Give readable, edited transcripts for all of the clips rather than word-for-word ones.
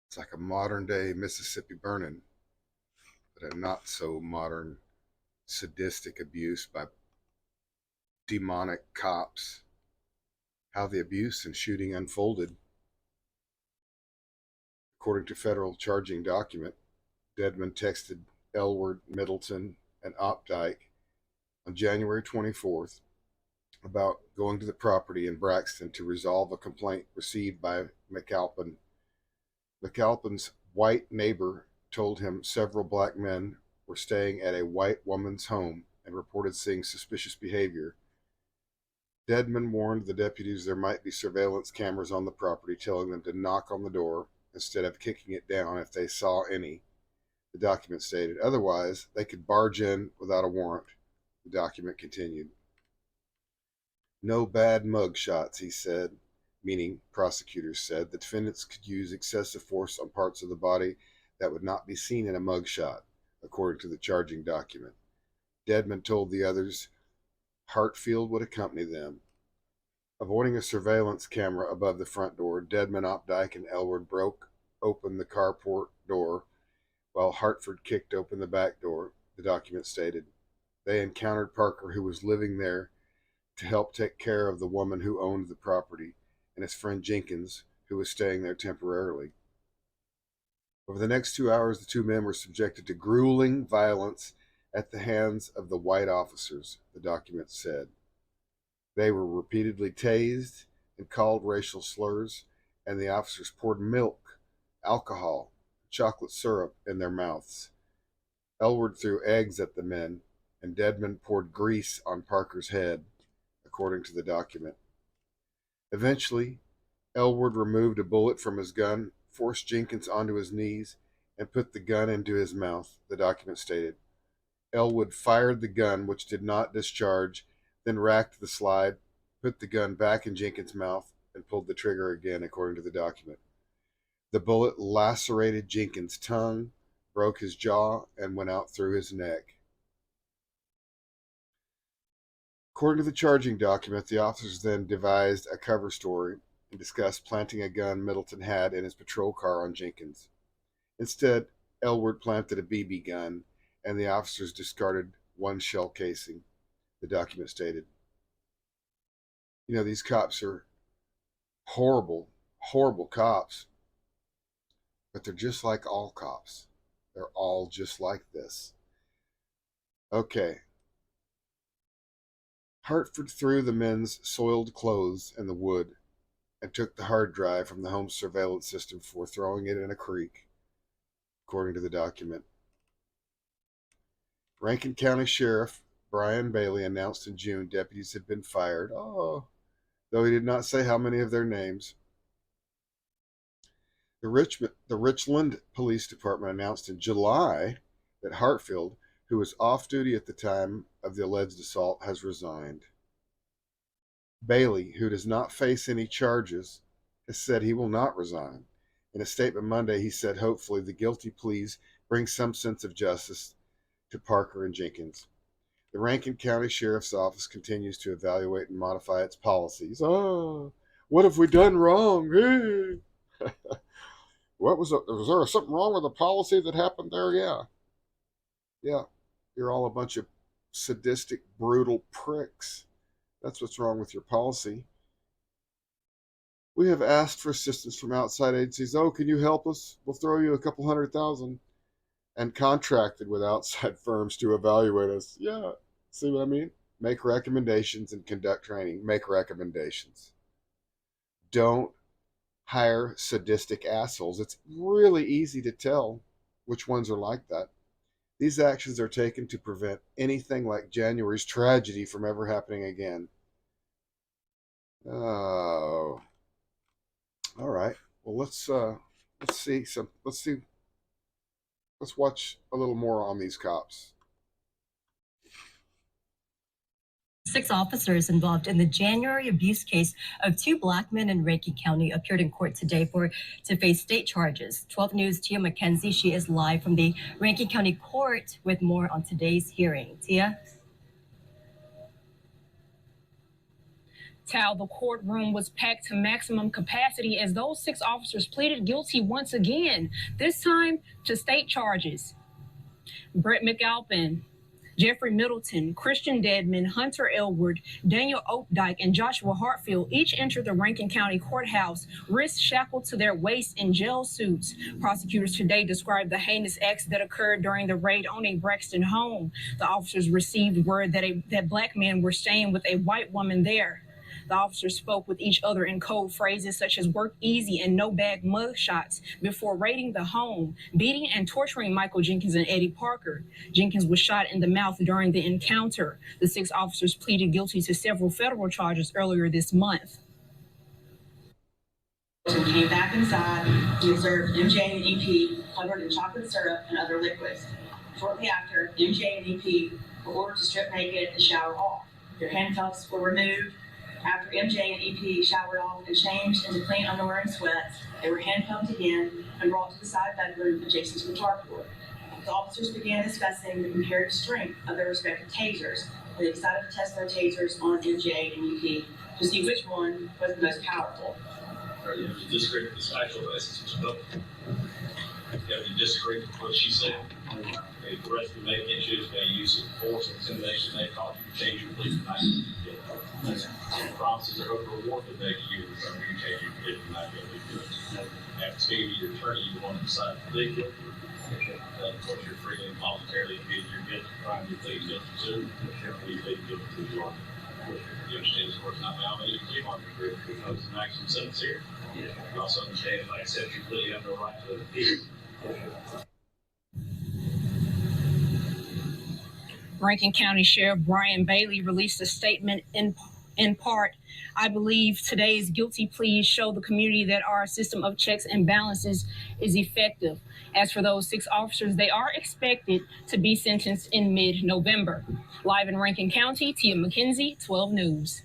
It's like a modern day Mississippi burning, but a not so modern sadistic abuse by demonic cops. How the abuse and shooting unfolded. According to federal charging document, Dedmon texted Elward, Middleton, and Opdyke on January 24th about going to the property in Braxton to resolve a complaint received by McAlpin. McAlpin's white neighbor told him several black men were staying at a white woman's home and reported seeing suspicious behavior. Dedmon warned the deputies there might be surveillance cameras on the property, telling them to knock on the door instead of kicking it down if they saw any. The document stated. Otherwise, they could barge in without a warrant. The document continued. No bad mug shots, he said, meaning prosecutors said the defendants could use excessive force on parts of the body that would not be seen in a mug shot, according to the charging document. Dedmon told the others Hartfield would accompany them. Avoiding a surveillance camera above the front door, Dedmon, Opdyke, and Elward broke open the carport door while Hartford kicked open the back door, the document stated. They encountered Parker, who was living there to help take care of the woman who owned the property, and his friend Jenkins, who was staying there temporarily. Over the next 2 hours, the two men were subjected to grueling violence at the hands of the white officers, the document said. They were repeatedly tased and called racial slurs, and the officers poured milk, alcohol, chocolate syrup in their mouths. Elward threw eggs at the men, and Dedmon poured grease on Parker's head, according to the document. Eventually, Elward removed a bullet from his gun, forced Jenkins onto his knees, and put the gun into his mouth, the document stated. Elwood fired the gun, which did not discharge, then racked the slide, put the gun back in Jenkins' mouth, and pulled the trigger again, according to the document. The bullet lacerated Jenkins' tongue, broke his jaw, and went out through his neck. According to the charging document, the officers then devised a cover story and discussed planting a gun Middleton had in his patrol car on Jenkins. Instead, Elward planted a BB gun, and the officers discarded one shell casing, the document stated. You know, these cops are horrible, horrible cops, but they're just like all cops. They're all just like this. Okay. Hartford threw the men's soiled clothes in the wood and took the hard drive from the home surveillance system before throwing it in a creek, according to the document. Rankin County Sheriff Brian Bailey announced in June deputies had been fired, though he did not say how many of their names. The Richland Police Department announced in July that Hartfield, who was off duty at the time of the alleged assault, has resigned. Bailey, who does not face any charges, has said he will not resign. In a statement Monday, he said hopefully the guilty pleas bring some sense of justice to Parker and Jenkins. The Rankin County Sheriff's Office continues to evaluate and modify its policies. Oh, what have we done wrong? Was there something wrong with the policy that happened there? Yeah. You're all a bunch of sadistic, brutal pricks. That's what's wrong with your policy. We have asked for assistance from outside agencies. Oh, can you help us? We'll throw you a couple $100,000. And contracted with outside firms to evaluate us. Yeah, see what I mean? Make recommendations and conduct training. Make recommendations. Don't hire sadistic assholes. It's really easy to tell which ones are like that. These actions are taken to prevent anything like January's tragedy from ever happening again. Oh, all right. Well, let's watch a little more on these cops. 6 officers involved in the January abuse case of 2 black men in Rankin County appeared in court today to face state charges. 12 News' Tia McKenzie, she is live from the Rankin County Court with more on today's hearing. Tia? Tal, the courtroom was packed to maximum capacity as those 6 officers pleaded guilty once again, this time to state charges. Brett McAlpin, Jeffrey Middleton, Christian Dedman, Hunter Elward, Daniel Oakdyke, and Joshua Hartfield each entered the Rankin County Courthouse, wrists shackled to their waists in jail suits. Prosecutors today described the heinous acts that occurred during the raid on a Braxton home. The officers received word that black men were staying with a white woman there. The officers spoke with each other in code phrases such as work easy and no bag mugshots before raiding the home, beating and torturing Michael Jenkins and Eddie Parker. Jenkins was shot in the mouth during the encounter. The 6 officers pleaded guilty to several federal charges earlier this month. Came back inside. He observed MJ and EP covered in chocolate syrup and other liquids. Shortly after, MJ and EP were ordered to strip naked and shower off. Their handcuffs were removed. After MJ and EP showered off and changed into clean underwear and sweats, they were handcuffed again and brought to the side bedroom adjacent to the carport. The officers began discussing the comparative strength of their respective tasers, and they decided to test their tasers on MJ and EP to see which one was the most powerful. You have to disagree with this actual essence of book. You have to disagree with what she said. If the rest of the making issues may use of force and intimidation, they cause you to change your plea tonight. Promises are over reward that make you change your plea tonight. After speaking to your attorney, you want to decide to plead guilty. Of course, you're free and voluntarily admit your guilty crime. You plead guilty to. You plead guilty to the law. You understand this court's not validating plea bargain for proposed an action sentence here. You also understand if I accept your plea, you have no right to appeal. Rankin County Sheriff Brian Bailey released a statement in part, I believe today's guilty pleas show the community that our system of checks and balances is effective. As for those 6 officers, they are expected to be sentenced in mid-November. Live in Rankin County, Tia McKenzie, 12 News.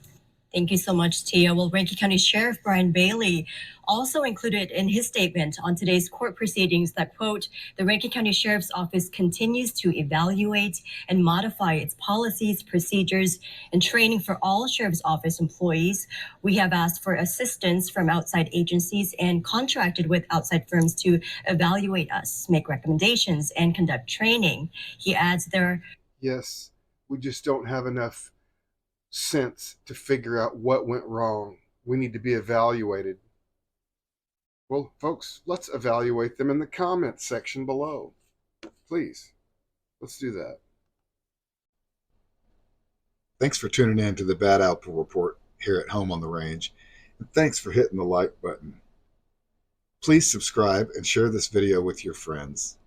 Thank you so much, Tia. Well, Rankin County Sheriff Brian Bailey also included in his statement on today's court proceedings that, quote, the Rankin County Sheriff's Office continues to evaluate and modify its policies, procedures, and training for all Sheriff's Office employees. We have asked for assistance from outside agencies and contracted with outside firms to evaluate us, make recommendations, and conduct training. He adds Yes, we just don't have enough sense to figure out what went wrong. We need to be evaluated. Well, folks, let's evaluate them in the comments section below. Please, let's do that. Thanks for tuning in to the Bad Apple Report here at home on the range, and thanks for hitting the like button. Please subscribe and share this video with your friends.